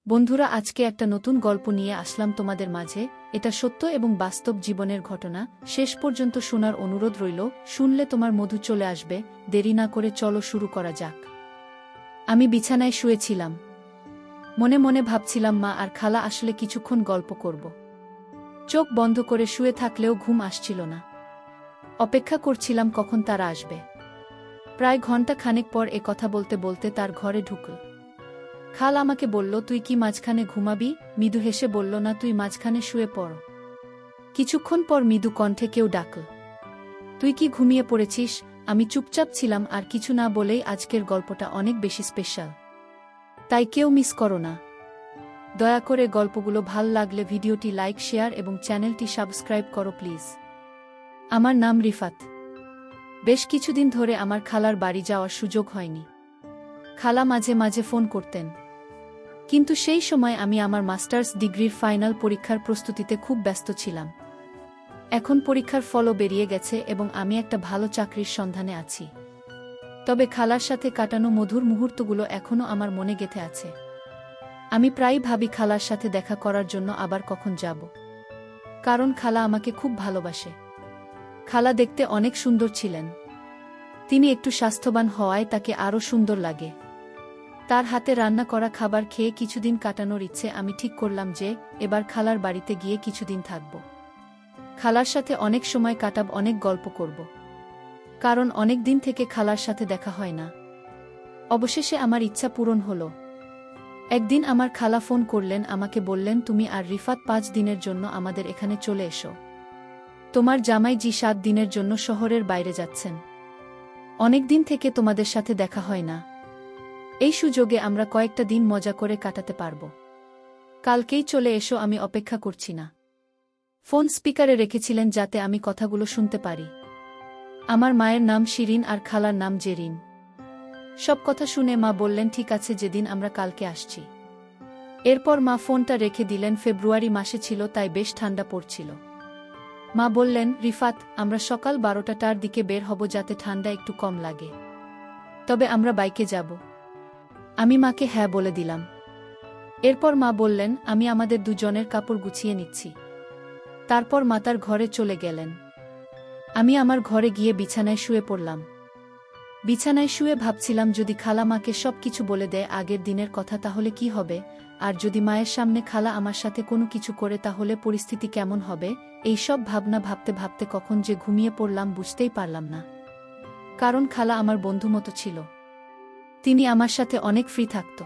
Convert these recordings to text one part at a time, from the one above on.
বন্ধুরা, আজকে একটা নতুন গল্প নিয়ে আসলাম তোমাদের মাঝে। এটা সত্য এবং বাস্তব জীবনের ঘটনা। শেষ পর্যন্ত শোনার অনুরোধ রইল। শুনলে তোমার মধু চলে আসবে। দেরি না করে চলো শুরু করা যাক। আমি বিছানায় শুয়েছিলাম। মনে মনে ভাবছিলাম মা আর খালা আসলে কিছুক্ষণ গল্প করব। চোখ বন্ধ করে শুয়ে থাকলেও ঘুম আসছিল না। অপেক্ষা করছিলাম কখন তারা আসবে। প্রায় ঘণ্টা খানেক পর এ কথা বলতে বলতে তার ঘরে ঢুকল। খাল আমাকে বলল, তুই কি মাঝখানে ঘুমাবি? মৃদু হেসে বলল, না, তুই মাঝখানে শুয়ে পড়। কিছুক্ষণ পর মৃদু কণ্ঠে কেউ ডাকল, তুই কি ঘুমিয়ে পড়েছিস? আমি চুপচাপ ছিলাম আর কিছু না বলেই আজকের গল্পটা অনেক বেশি স্পেশাল, তাই কেউ মিস করো না। দয়া করে গল্পগুলো ভাল লাগলে ভিডিওটি লাইক, শেয়ার এবং চ্যানেলটি সাবস্ক্রাইব করো প্লিজ। আমার নাম রিফাত। বেশ কিছুদিন ধরে আমার খালার বাড়ি যাওয়ার সুযোগ হয়নি। খালা মাঝে মাঝে ফোন করতেন, কিন্তু সেই সময় আমি আমার মাস্টার্স ডিগ্রির ফাইনাল পরীক্ষার প্রস্তুতিতে খুব ব্যস্ত ছিলাম। এখন পরীক্ষার ফলও বেরিয়ে গেছে এবং আমি একটা ভালো চাকরির সন্ধানে আছি। তবে খালার সাথে কাটানো মধুর মুহূর্তগুলো এখনও আমার মনে গেঁথে আছে। আমি প্রায়ই ভাবি খালার সাথে দেখা করার জন্য আবার কখন যাব, কারণ খালা আমাকে খুব ভালোবাসে। খালা দেখতে অনেক সুন্দর ছিলেন। তিনি একটু স্বাস্থ্যবান হওয়ায় তাকে আরও সুন্দর লাগে। তার হাতে রান্না করা খাবার খেয়ে কিছুদিন কাটানোর ইচ্ছে আমি ঠিক করলাম যে এবার খালার বাড়িতে গিয়ে কিছুদিন থাকব। খালার সাথে অনেক সময় কাটাব, অনেক গল্প করব। কারণ অনেক দিন থেকে খালার সাথে দেখা হয় না। অবশেষে আমার ইচ্ছা পূরণ হলো। একদিন আমার খালা ফোন করলেন, আমাকে বললেন, তুমি আর রিফাত 5 দিনের জন্য আমাদের এখানে চলে এসো। তোমার জামাই জি 7 দিনের জন্য শহরের বাইরে যাচ্ছেন। অনেক দিন থেকে তোমাদের সাথে দেখা হয় না। এই সুযোগে আমরা কয়েকটা দিন মজা করে কাটাতে পারব। কালকেই চলে এসো, আমি অপেক্ষা করছি না। ফোন স্পিকারে রেখেছিলেন যাতে আমি কথাগুলো শুনতে পারি। আমার মায়ের নাম শিরিন আর খালার নাম জেরিন। সব কথা শুনে মা বললেন, ঠিক আছে, যেদিন আমরা কালকে আসছি। এরপর মা ফোনটা রেখে দিলেন। ফেব্রুয়ারি মাসে ছিল, তাই বেশ ঠান্ডা পড়ছিল। মা বললেন, রিফাত, আমরা সকাল 12টার দিকে বের হব যাতে ঠান্ডা একটু কম লাগে। তবে আমরা বাইকে যাব। আমি মাকে হ্যাঁ বলে দিলাম। এরপর মা বললেন, আমি আমাদের দুজনের কাপড় গুছিয়ে নিচ্ছি। তারপর মা তার ঘরে চলে গেলেন। আমি আমার ঘরে গিয়ে বিছানায় শুয়ে পড়লাম। বিছানায় শুয়ে ভাবছিলাম, যদি খালা মাকে সব কিছু বলে দেয় আগের দিনের কথা, তাহলে কি হবে? আর যদি মায়ের সামনে খালা আমার সাথে কোনো কিছু করে, তাহলে পরিস্থিতি কেমন হবে? এই সব ভাবনা ভাবতে ভাবতে কখন যে ঘুমিয়ে পড়লাম বুঝতেই পারলাম না। কারণ খালা আমার বন্ধু মতো ছিল। তিনি আমার সাথে অনেক ফ্রি থাকত।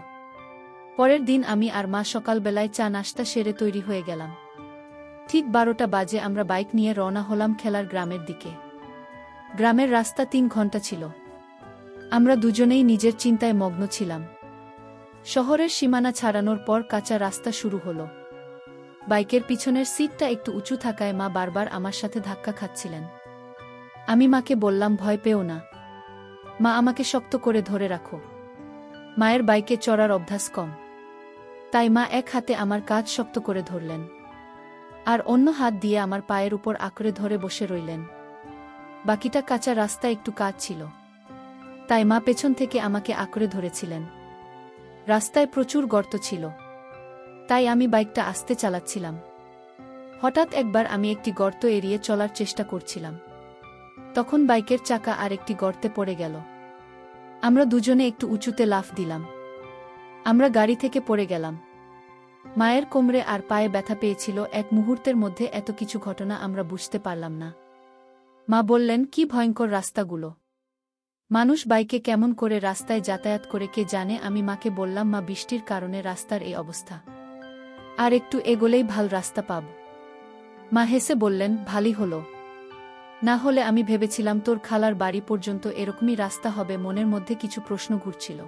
পরের দিন আমি আর মা সকালবেলায় চা নাশতা সেরে তৈরি হয়ে গেলাম। ঠিক 12টা বাজে আমরা বাইক নিয়ে রওনা হলাম খেলার গ্রামের দিকে। গ্রামের রাস্তা 3 ঘন্টা ছিল। আমরা দুজনেই নিজের চিন্তায় মগ্ন ছিলাম। শহরের সীমানা ছাড়ানোর পর কাঁচা রাস্তা শুরু হলো। বাইকের পিছনের সিটটা একটু উঁচু থাকায় মা বারবার আমার সাথে ধাক্কা খাচ্ছিলেন। আমি মাকে বললাম, ভয় পেও না। মা আমাকে শক্ত করে ধরে রাখো। মায়ের বাইকে চড়ার অভ্যাস কম, তাই মা এক হাতে আমার কাঁধ শক্ত করে ধরলেন আর অন্য হাত দিয়ে আমার পায়ের উপর আঁকড়ে ধরে বসে রইলেন। বাকিটা কাঁচা রাস্তা একটু কাজ ছিল, তাই মা পেছন থেকে আমাকে আঁকড়ে ধরেছিলেন। রাস্তায় প্রচুর গর্ত ছিল, তাই আমি বাইকটা আস্তে চালাচ্ছিলাম। হঠাৎ একবার আমি একটি গর্ত এড়িয়ে চলার চেষ্টা করছিলাম। তখন বাইকের চাকা আর একটি গর্তে পড়ে গেল। আমরা দুজনে একটু উঁচুতে লাফ দিলাম। আমরা গাড়ি থেকে পড়ে গেলাম। মায়ের কোমরে আর পায়ে ব্যথা পেয়েছিল। এক মুহূর্তের মধ্যে এত কিছু ঘটনা আমরা বুঝতে পারলাম না। মা বললেন, কি ভয়ঙ্কর রাস্তাগুলো! মানুষ বাইকে কেমন করে রাস্তায় যাতায়াত করে কে জানে। আমি মাকে বললাম, মা, বৃষ্টির কারণে রাস্তার এই অবস্থা। আর একটু এগোলেই ভাল রাস্তা পাব। মা হেসে বললেন, ভালই হলো। না হলে আমি ভেবেছিলাম তোর খালার বাড়ি পর্যন্ত এরকমই রাস্তা হবে। মনের মধ্যে কিছু প্রশ্ন ঘুরছিল,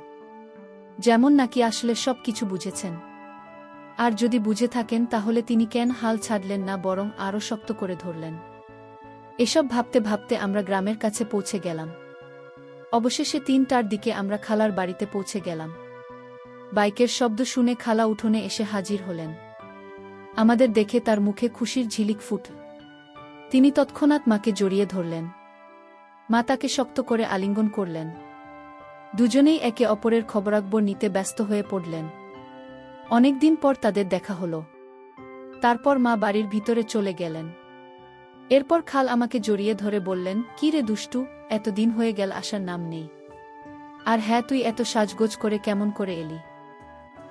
যেমন নাকি আসলে সব কিছু বুঝেছেন। আর যদি বুঝে থাকেন, তাহলে তিনি কেন হাল ছাড়লেন না, বরং আরও শক্ত করে ধরলেন। এসব ভাবতে ভাবতে আমরা গ্রামের কাছে পৌঁছে গেলাম। অবশেষে 3টার দিকে আমরা খালার বাড়িতে পৌঁছে গেলাম। বাইকের শব্দ শুনে খালা উঠোনে এসে হাজির হলেন। আমাদের দেখে তার মুখে খুশির ঝিলিক ফুটল। তিনি তৎক্ষণাৎ মাকে জড়িয়ে ধরলেন। মা তাকে শক্ত করে আলিঙ্গন করলেন। দুজনেই একে অপরের খবরাখবর নিতে ব্যস্ত হয়ে পড়লেন। অনেকদিন পর তাদের দেখা হলো। তারপর মা বাড়ির ভিতরে চলে গেলেন। এরপর খাল আমাকে জড়িয়ে ধরে বললেন, কি রে দুষ্টু, এতদিন হয়ে গেল আসার নাম নেই। আর হ্যাঁ, তুই এত সাজগোজ করে কেমন করে এলি?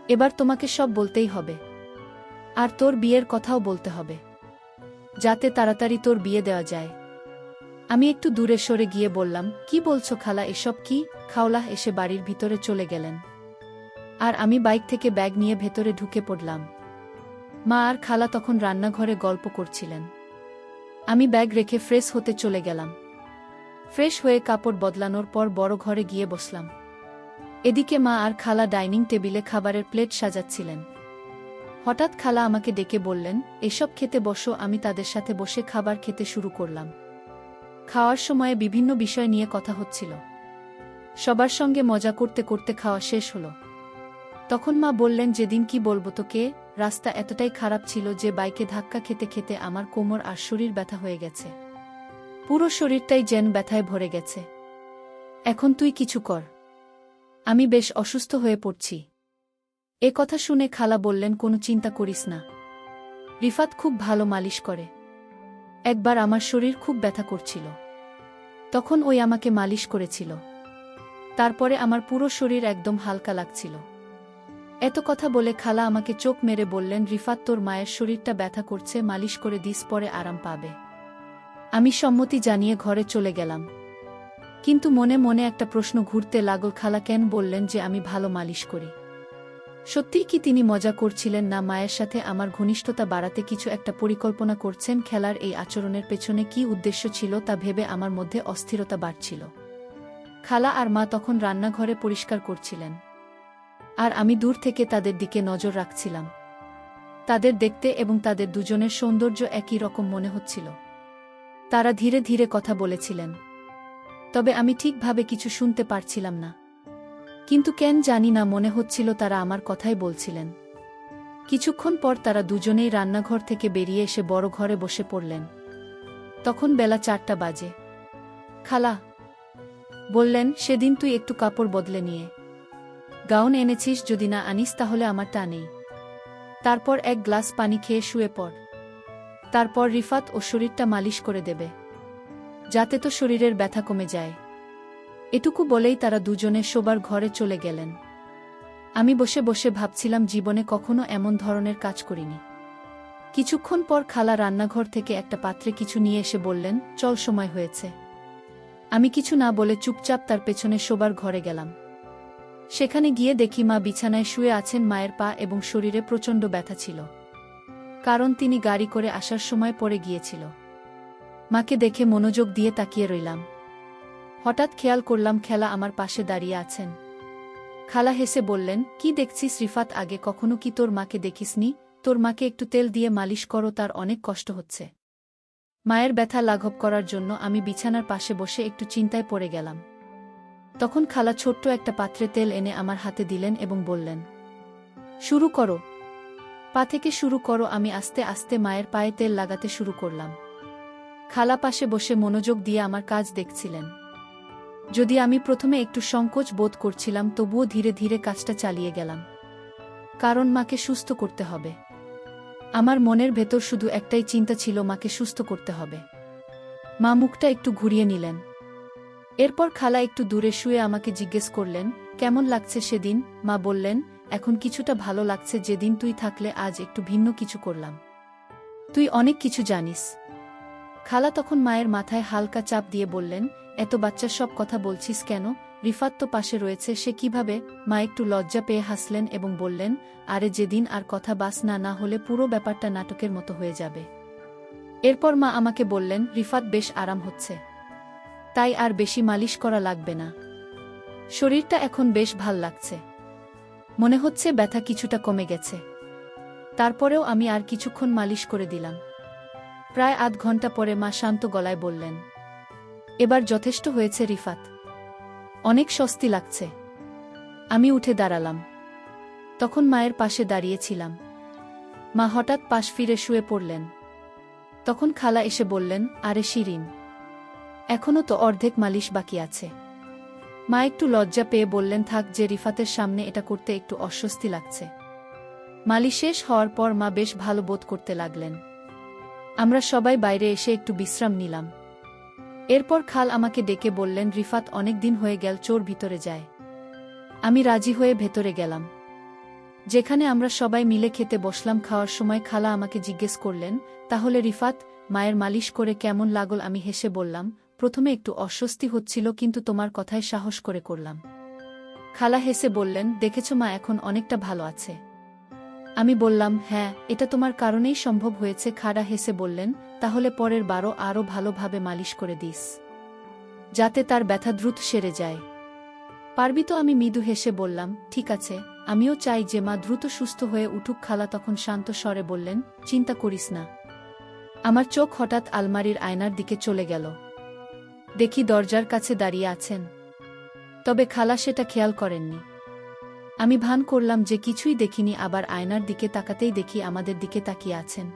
এবার তোমাকে সব বলতেই হবে। আর তোর বিয়ের কথাও বলতে হবে, যাতে তাড়াতাড়ি তোর বিয়ে দেওয়া যায়। আমি একটু দূরে সরে গিয়ে বললাম, কি বলছো খালা, এসব কি? খাওলাহ এসে বাড়ির ভিতরে চলে গেলেন। আর আমি বাইক থেকে ব্যাগ নিয়ে ভেতরে ঢুকে পড়লাম। মা আর খালা তখন রান্নাঘরে গল্প করছিলেন। আমি ব্যাগ রেখে ফ্রেশ হতে চলে গেলাম। ফ্রেশ হয়ে কাপড় বদলানোর পর বড় ঘরে গিয়ে বসলাম। এদিকে মা আর খালা ডাইনিং টেবিলে খাবারের প্লেট সাজাচ্ছিলেন। হঠাৎ খালা আমাকে ডেকে বললেন, এসব খেতে বসো। আমি তাদের সাথে বসে খাবার খেতে শুরু করলাম। খাওয়ার সময়ে বিভিন্ন বিষয় নিয়ে কথা হচ্ছিল। সবার সঙ্গে মজা করতে করতে খাওয়া শেষ হলো। তখন মা বললেন, যেদিন কি বলবো তোকে, রাস্তা এতটাই খারাপ ছিল যে বাইকে ধাক্কা খেতে খেতে আমার কোমর আর শরীর ব্যথা হয়ে গেছে। পুরো শরীরটাই যেন ব্যথায় ভরে গেছে। এখন তুই কিছু কর, আমি বেশ অসুস্থ হয়ে পড়ছি। এ কথা শুনে খালা বললেন, কোনো চিন্তা করিস না, রিফাত খুব ভালো মালিশ করে। একবার আমার শরীর খুব ব্যথা করছিল, তখন ওই আমাকে মালিশ করেছিল। তারপরে আমার পুরো শরীর একদম হালকা লাগছিল। এত কথা বলে খালা আমাকে চোখ মেরে বললেন, রিফাত, তোর মায়ের শরীরটা ব্যথা করছে, মালিশ করে দিস, পরে আরাম পাবে। আমি সম্মতি জানিয়ে ঘরে চলে গেলাম। কিন্তু মনে মনে একটা প্রশ্ন ঘুরতে লাগল, খালা কেন বললেন যে আমি ভালো মালিশ করি? সত্যিই কি তিনি মজা করছিলেন, না মায়ের সাথে আমার ঘনিষ্ঠতা বাড়াতে কিছু একটা পরিকল্পনা করছেন? খেলার এই আচরণের পেছনে কি উদ্দেশ্য ছিল তা ভেবে আমার মধ্যে অস্থিরতা বাড়ছিল। খালা আর মা তখন রান্নাঘরে পরিষ্কার করছিলেন, আর আমি দূর থেকে তাদের দিকে নজর রাখছিলাম। তাদের দেখতে এবং তাদের দুজনের সৌন্দর্য একই রকম মনে হচ্ছিল। তারা ধীরে ধীরে কথা বলেছিলেন, তবে আমি ঠিকভাবে কিছু শুনতে পারছিলাম না। কিন্তু কেন জানি না, মনে হচ্ছিল তারা আমার কথাই বলছিলেন। কিছুক্ষণ পর তারা দুজনেই রান্নাঘর থেকে বেরিয়ে এসে বড় ঘরে বসে পড়লেন। তখন বেলা 4টা বাজে। খালা বললেন, সেদিন তুই একটু কাপড় বদলে নিয়ে গাউন এনেছিস, যদি না আনিস তাহলে আমারটা নেই। তারপর এক গ্লাস পানি খেয়ে শুয়ে পড়। তারপর রিফাত ও শরীরটা মালিশ করে দেবে, যাতে তো শরীরের ব্যথা কমে যায়। এটুকু বলেই তারা দুজনে শোবার ঘরে চলে গেলেন। আমি বসে বসে ভাবছিলাম, জীবনে কখনো এমন ধরনের কাজ করিনি। কিছুক্ষণ পর খালা রান্নাঘর থেকে একটা পাত্রে কিছু নিয়ে এসে বললেন, চল, সময় হয়েছে। আমি কিছু না বলে চুপচাপ তার পেছনে শোবার ঘরে গেলাম। সেখানে গিয়ে দেখি মা বিছানায় শুয়ে আছেন। মায়ের পা এবং শরীরে প্রচণ্ড ব্যথা ছিল, কারণ তিনি গাড়ি করে আসার সময় পড়ে গিয়েছিল। মাকে দেখে মনোযোগ দিয়ে তাকিয়ে রইলাম। হঠাৎ খেয়াল করলাম খেলা আমার পাশে দাঁড়িয়ে আছেন। খালা হেসে বললেন, কি দেখছিস রিফাত, আগে কখনো কি তোর মাকে দেখিসনি? তোর মাকে একটু তেল দিয়ে মালিশ করো, তার অনেক কষ্ট হচ্ছে। মায়ের ব্যথা লাঘব করার জন্য আমি বিছানার পাশে বসে একটু চিন্তায় পড়ে গেলাম। তখন খালা ছোট্ট একটা পাত্রে তেল এনে আমার হাতে দিলেন এবং বললেন, শুরু করো, পা থেকে শুরু করো। আমি আস্তে আস্তে মায়ের পায়ে তেল লাগাতে শুরু করলাম। খালা পাশে বসে মনোযোগ দিয়ে আমার কাজ দেখছিলেন। যদি আমি প্রথমে একটু সংকোচ বোধ করছিলাম, তবুও ধীরে ধীরে কাজটা চালিয়ে গেলাম, কারণ মাকে সুস্থ করতে হবে। আমার মনের ভেতর শুধু একটাই চিন্তা ছিল, মাকে সুস্থ করতে হবে। মা মুখটা একটু ঘুরিয়ে নিলেন। এরপর খালা একটু দূরে শুয়ে আমাকে জিজ্ঞেস করলেন, কেমন লাগছে সেদিন? মা বললেন, এখন কিছুটা ভালো লাগছে। যেদিন তুই থাকলে আজ একটু ভিন্ন কিছু করলাম। তুই অনেক কিছু জানিস। খালা তখন মায়ের মাথায় হালকা চাপ দিয়ে বললেন, এত বাচ্চার সব কথা বলছিস কেন? রিফাত তো পাশে রয়েছে, সে কিভাবে? মা একটু লজ্জা পেয়ে হাসলেন এবং বললেন, আরে যেদিন আর কথা বাস না হলে পুরো ব্যাপারটা নাটকের মতো হয়ে যাবে। এরপর মা আমাকে বললেন, রিফাত বেশ আরাম হচ্ছে, তাই আর বেশি মালিশ করা লাগবে না। শরীরটা এখন বেশ ভাল লাগছে, মনে হচ্ছে ব্যথা কিছুটা কমে গেছে। তারপরেও আমি আর কিছুক্ষণ মালিশ করে দিলাম। প্রায় আধ ঘন্টা পরে মা শান্ত গলায় বললেন, এবার যথেষ্ট হয়েছে রিফাত, অনেক স্বস্তি লাগছে। আমি উঠে দাঁড়ালাম। তখন মায়ের পাশে দাঁড়িয়েছিলাম। মা হঠাৎ পাশ ফিরে শুয়ে পড়লেন। তখন খালা এসে বললেন, আরে শিরিন, এখনও তো অর্ধেক মালিশ বাকি আছে। মা একটু লজ্জা পেয়ে বললেন, থাক, যে রিফাতের সামনে এটা করতে একটু অস্বস্তি লাগছে। মালিশ শেষ হওয়ার পর মা বেশ ভালো বোধ করতে লাগলেন। আমরা সবাই বাইরে এসে একটু বিশ্রাম নিলাম। এরপর খাল আমাকে ডেকে বললেন, রিফাত অনেক দিন হয়ে গেল, চোর ভিতরে যায়। আমি রাজি হয়ে ভেতরে গেলাম। যেখানে আমরা সবাই মিলে খেতে বসলাম, খাওয়ার সময় খালা আমাকে জিজ্ঞেস করলেন, তাহলে রিফাত, মায়ের মালিশ করে কেমন লাগল? আমি হেসে বললাম, প্রথমে একটু অস্বস্তি হচ্ছিল, কিন্তু তোমার কথায় সাহস করে করলাম। খালা হেসে বললেন, দেখেছ মা এখন অনেকটা ভালো আছে। আমি বললাম, হ্যাঁ, এটা তোমার কারণেই সম্ভব হয়েছে। খালা হেসে বললেন, তাহলে পরের বারও আরও ভালোভাবে মালিশ করে দিস, যাতে তার ব্যথা দ্রুত সেরে যায়। পারবি তো? আমি মৃদু হেসে বললাম, ঠিক আছে, আমিও চাই যে মা দ্রুত সুস্থ হয়ে উঠুক। খালা তখন শান্ত স্বরে বললেন, চিন্তা করিস না। আমার চোখ হঠাৎ আলমারির আয়নার দিকে চলে গেল। দেখি দরজার কাছে দাঁড়িয়ে আছেন। তবে খালা সেটা খেয়াল করেননি। আমি ভান করলাম যে কিছুই দেখিনি, আবার আয়নার দিকে তাকাতেই দেখি আমাদের দিকে তাকিয়ে আছেন।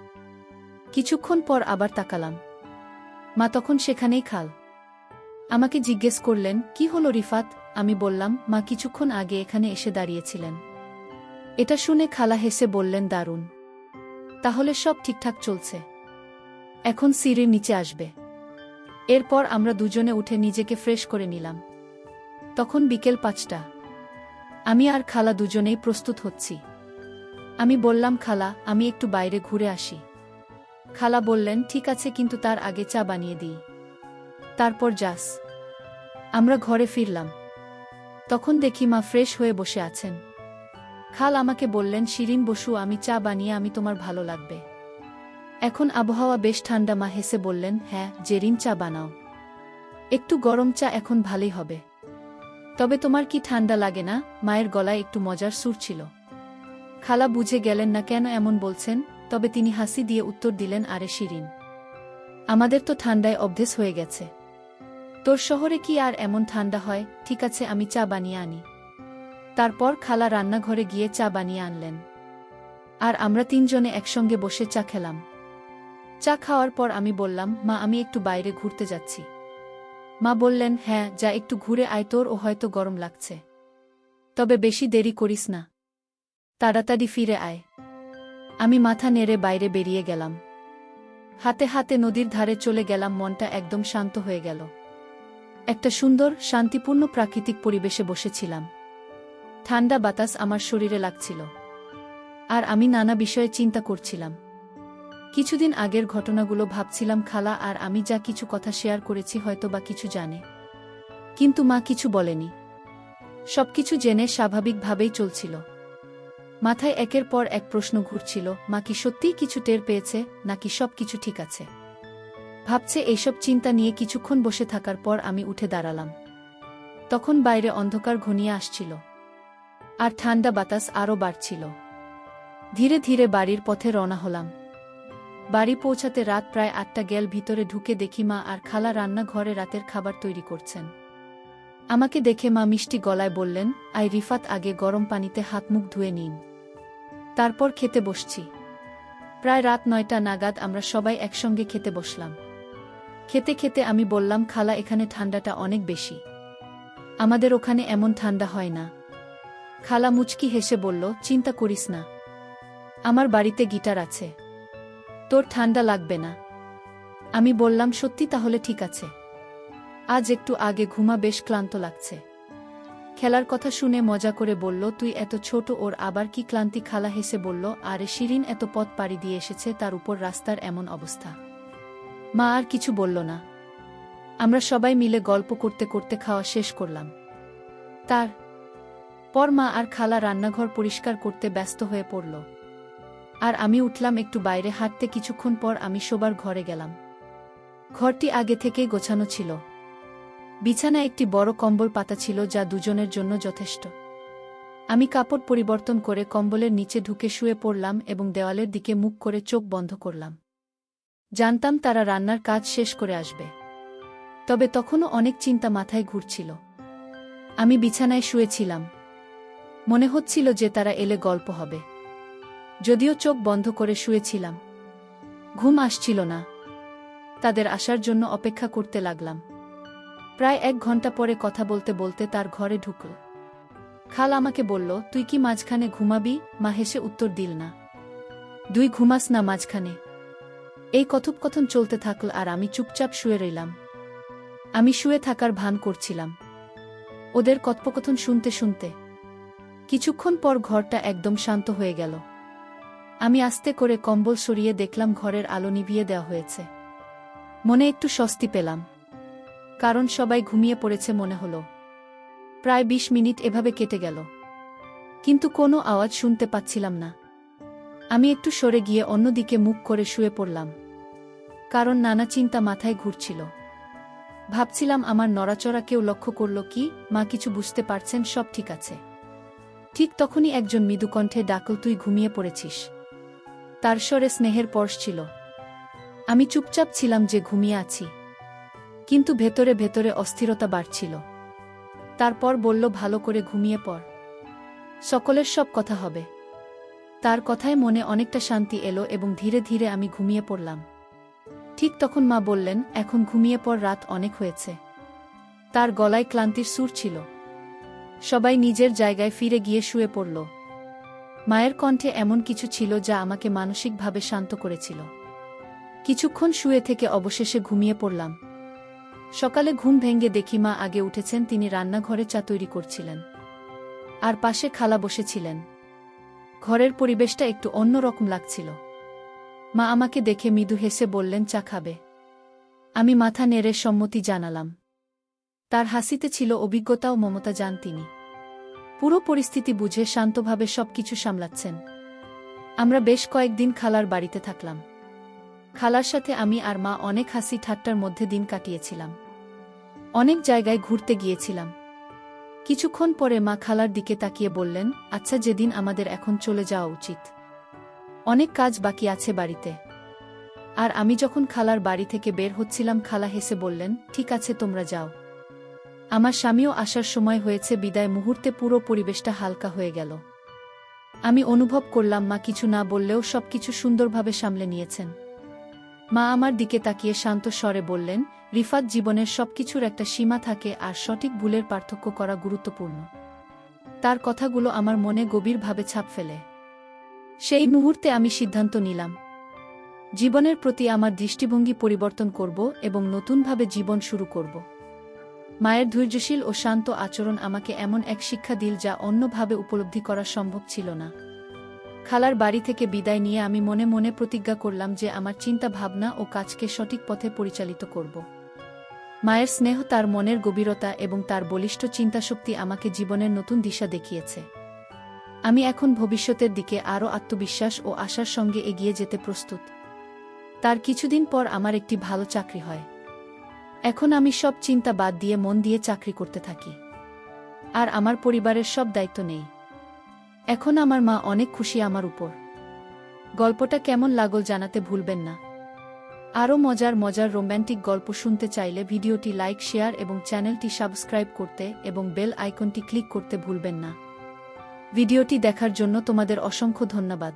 কিছুক্ষণ পর আবার তাকালাম। মা তখন সেখানেই। খাল আমাকে জিজ্ঞেস করলেন, কি হলো রিফাত? আমি বললাম, মা কিছুক্ষণ আগে এখানে এসে দাঁড়িয়েছিলেন। এটা শুনে খালা হেসে বললেন, দারুণ, তাহলে সব ঠিকঠাক চলছে। এখন সিঁড়ির নিচে আসবে। এরপর আমরা দুজনে উঠে নিজেকে ফ্রেশ করে নিলাম। তখন বিকেল 5টা। আমি আর খালা দুজনেই প্রস্তুত হচ্ছি। আমি বললাম, খালা, আমি একটু বাইরে ঘুরে আসি। খালা বললেন, ঠিক আছে, কিন্তু তার আগে চা বানিয়ে দিই, তারপর যাস। আমরা ঘরে ফিরলাম। তখন দেখি মা ফ্রেশ হয়ে বসে আছেন। খাল আমাকে বললেন, শিরিন বসু, আমি চা বানিয়ে আমি তোমার ভালো লাগবে। এখন আবহাওয়া বেশ ঠান্ডা। মা হেসে বললেন, হ্যাঁ জেরিন, চা বানাও। একটু গরম চা এখন ভালোই হবে। তবে তোমার কি ঠান্ডা লাগে না? মায়ের গলায় একটু মজার সুর ছিল। খালা বুঝে গেলেন না কেন এমন বলছেন, তবে তিনি হাসি দিয়ে উত্তর দিলেন, আরে শিরিন, আমাদের তো ঠান্ডায় অভ্যেস হয়ে গেছে। তোর শহরে কি আর এমন ঠান্ডা হয়? ঠিক আছে, আমি চা বানিয়ে আনি। তারপর খালা রান্নাঘরে গিয়ে চা বানিয়ে আনলেন। আর আমরা তিনজনে একসঙ্গে বসে চা খেলাম। চা খাওয়ার পর আমি বললাম, মা, আমি একটু বাইরে ঘুরতে যাচ্ছি। মা বললেন, হ্যাঁ যা, একটু ঘুরে আয়, তোর ও হয়তো গরম লাগছে। তবে বেশি দেরি করিস না, তাড়াতাড়ি ফিরে আয়। আমি মাথা নেড়ে বাইরে বেরিয়ে গেলাম। হাতে হাতে নদীর ধারে চলে গেলাম। মনটা একদম শান্ত হয়ে গেল। একটা সুন্দর, শান্তিপূর্ণ প্রাকৃতিক পরিবেশে বসেছিলাম। ঠান্ডা বাতাস আমার শরীরে লাগছিল। আর আমি নানা বিষয়ে চিন্তা করছিলাম। কিছুদিন আগের ঘটনাগুলো ভাবছিলাম। খালা আর আমি যা কিছু কথা শেয়ার করেছি হয়তো বা কিছু জানে, কিন্তু মা কিছু বলেনি। সবকিছু জেনে স্বাভাবিকভাবেই চলছিল। মাথায় একের পর এক প্রশ্ন ঘুরছিল, মা কি সত্যিই কিছু টের পেয়েছে, নাকি সব কিছু ঠিক আছে? ভাবছে এইসব চিন্তা নিয়ে কিছুক্ষণ বসে থাকার পর আমি উঠে দাঁড়ালাম। তখন বাইরে অন্ধকার ঘনিয়ে আসছিল, আর ঠান্ডা বাতাস আরও বাড়ছিল। ধীরে ধীরে বাড়ির পথে রওনা হলাম। বাড়ি পৌঁছাতে রাত প্রায় 8টা গেল। ভিতরে ঢুকে দেখি মা আর খালা রান্নাঘরে রাতের খাবার তৈরি করছেন। আমাকে দেখে মা মিষ্টি গলায় বললেন, আই রিফাত, আগে গরম পানিতে হাত মুখ ধুয়ে নিন, তারপর খেতে বসছি। প্রায় রাত 9টা নাগাদ আমরা সবাই একসঙ্গে খেতে বসলাম। খেতে খেতে আমি বললাম, খালা, এখানে ঠান্ডাটা অনেক বেশি, আমাদের ওখানে এমন ঠান্ডা হয় না। খালা মুচকি হেসে বলল, চিন্তা করিস না, আমার বাড়িতে গিটার আছে, তোর ঠান্ডা লাগবে না। আমি বললাম, সত্যি? তাহলে ঠিক আছে, আজ একটু আগে ঘুমা, বেশ ক্লান্ত লাগছে। খেলার কথা শুনে মজা করে বলল, তুই এত ছোট, ওর আবার কি ক্লান্তি? খালা হেসে বলল, আরে শিরিন এত পথ পাড়ি দিয়ে এসেছে, তার উপর রাস্তার এমন অবস্থা। মা আর কিছু বলল না। আমরা সবাই মিলে গল্প করতে করতে খাওয়া শেষ করলাম। তারপর মা আর খালা রান্নাঘর পরিষ্কার করতে ব্যস্ত হয়ে পড়ল। আর আমি উঠলাম একটু বাইরে হাঁটতে। কিছুক্ষণ পর আমি শোবার ঘরে গেলাম। ঘরটি আগে থেকেই গোছানো ছিল। বিছানায় একটি বড় কম্বল পাতা ছিল, যা দুজনের জন্য যথেষ্ট। আমি কাপড় পরিবর্তন করে কম্বলের নিচে ঢুকে শুয়ে পড়লাম এবং দেওয়ালের দিকে মুখ করে চোখ বন্ধ করলাম। জানতাম তারা রান্নার কাজ শেষ করে আসবে। তবে তখনও অনেক চিন্তা মাথায় ঘুরছিল। আমি বিছানায় শুয়েছিলাম। মনে হচ্ছিল যে তারা এলে গল্প হবে। যদিও চোখ বন্ধ করে শুয়েছিলাম, ঘুম আসছিল না। তাদের আসার জন্য অপেক্ষা করতে লাগলাম। প্রায় 1 ঘন্টা পরে কথা বলতে বলতে তার ঘরে ঢুকল। খাল আমাকে বলল, তুই কি মাঝখানে ঘুমাবি? মা হেসে উত্তর দিল না। দুই ঘুমাস না মাঝখানে? এই কথোপকথন চলতে থাকল আর আমি চুপচাপ শুয়ে রইলাম। আমি শুয়ে থাকার ভান করছিলাম ওদের কথোপকথন শুনতে শুনতে। কিছুক্ষণ পর ঘরটা একদম শান্ত হয়ে গেল। আমি আস্তে করে কম্বল সরিয়ে দেখলাম ঘরের আলো নিভিয়ে দেওয়া হয়েছে। মনে একটু স্বস্তি পেলাম, কারণ সবাই ঘুমিয়ে পড়েছে মনে হলো। প্রায় ২০ মিনিট এভাবে কেটে গেল, কিন্তু কোনো আওয়াজ শুনতে পাচ্ছিলাম না। আমি একটু সরে গিয়ে অন্যদিকে মুখ করে শুয়ে পড়লাম, কারণ নানা চিন্তা মাথায় ঘুরছিল। ভাবছিলাম আমার নড়াচড়া কেউ লক্ষ্য করল কি, মা কিছু বুঝতে পারছেন, সব ঠিক আছে। ঠিক তখনই একজন মৃদু কণ্ঠে ডাকল, তুই ঘুমিয়ে পড়েছিস। তার স্বরে স্নেহের পরশ ছিল। আমি চুপচাপ ছিলাম যে ঘুমিয়ে আছি, কিন্তু ভেতরে ভেতরে অস্থিরতা বাড়ছিল। তারপর বলল, ভালো করে ঘুমিয়ে পড়, সকলের সব কথা হবে। তার কথায় মনে অনেকটা শান্তি এলো এবং ধীরে ধীরে আমি ঘুমিয়ে পড়লাম। ঠিক তখন মা বললেন, এখন ঘুমিয়ে পড়, রাত অনেক হয়েছে। তার গলায় ক্লান্তির সুর ছিল। সবাই নিজের জায়গায় ফিরে গিয়ে শুয়ে পড়ল। মায়ের কণ্ঠে এমন কিছু ছিল যা আমাকে মানসিকভাবে শান্ত করেছিল। কিছুক্ষণ শুয়ে থেকে অবশেষে ঘুমিয়ে পড়লাম। সকালে ঘুম ভেঙে দেখি মা আগে উঠেছেন, তিনি রান্নাঘরে চা তৈরি করছিলেন, আর পাশে খালা বসেছিলেন। ঘরের পরিবেশটা একটু অন্যরকম লাগছিল। মা আমাকে দেখে মৃদু হেসে বললেন, চা খাবে? আমি মাথা নেড়ে সম্মতি জানালাম। তার হাসিতে ছিল অভিজ্ঞতা ও মমতা, যান তিনি পুরো পরিস্থিতি বুঝে শান্তভাবে সবকিছু সামলাচ্ছেন। আমরা বেশ কয়েকদিন খালার বাড়িতে থাকলাম। খালার সাথে আমি আর মা অনেক হাসি ঠাট্টার মধ্যে দিন কাটিয়েছিলাম। অনেক জায়গায় ঘুরতে গিয়েছিলাম। কিছুক্ষণ পরে মা খালার দিকে তাকিয়ে বললেন, আচ্ছা, যেদিন আমাদের এখন চলে যাওয়া উচিত। অনেক কাজ বাকি আছে বাড়িতে। আর আমি যখন খালার বাড়ি থেকে বের হচ্ছিলাম, খালা হেসে বললেন, ঠিক আছে, তোমরা যাও। আমার স্বামীও আসার সময় হয়েছে। বিদায় মুহূর্তে পুরো পরিবেশটা হালকা হয়ে গেল। আমি অনুভব করলাম মা কিছু না বললেও সবকিছু সুন্দরভাবে সামলে নিয়েছেন। মা আমার দিকে তাকিয়ে শান্ত স্বরে বললেন, রিফাত, জীবনের সবকিছুর একটা সীমা থাকে আর সঠিক ভুলের পার্থক্য করা গুরুত্বপূর্ণ। তার কথাগুলো আমার মনে গভীরভাবে ছাপ ফেলে। সেই মুহূর্তে আমি সিদ্ধান্ত নিলাম, জীবনের প্রতি আমার দৃষ্টিভঙ্গি পরিবর্তন করব এবং নতুনভাবে জীবন শুরু করব। মায়ের ধৈর্যশীল ও শান্ত আচরণ আমাকে এমন এক শিক্ষা দিল যা অন্যভাবে উপলব্ধি করা সম্ভব ছিল না। খালার বাড়ি থেকে বিদায় নিয়ে আমি মনে মনে প্রতিজ্ঞা করলাম যে আমার চিন্তা ভাবনা ও কাজকে সঠিক পথে পরিচালিত করব। মায়ের স্নেহ, তার মনের গভীরতা এবং তার বলিষ্ঠ চিন্তাশক্তি আমাকে জীবনের নতুন দিশা দেখিয়েছে। আমি এখন ভবিষ্যতের দিকে আরও আত্মবিশ্বাস ও আশার সঙ্গে এগিয়ে যেতে প্রস্তুত। তার কিছুদিন পর আমার একটি ভালো চাকরি হয়। এখন আমি সব চিন্তা বাদ দিয়ে মন দিয়ে চাকরি করতে থাকি, আর আমার পরিবারের সব দায়িত্ব নেই। এখন আমার মা অনেক খুশি আমার উপর। গল্পটা কেমন লাগল জানাতে ভুলবেন না। আরও মজার মজার রোম্যান্টিক গল্প শুনতে চাইলে ভিডিওটি লাইক, শেয়ার এবং চ্যানেলটি সাবস্ক্রাইব করতে এবং বেল আইকনটি ক্লিক করতে ভুলবেন না। ভিডিওটি দেখার জন্য তোমাদের অসংখ্য ধন্যবাদ।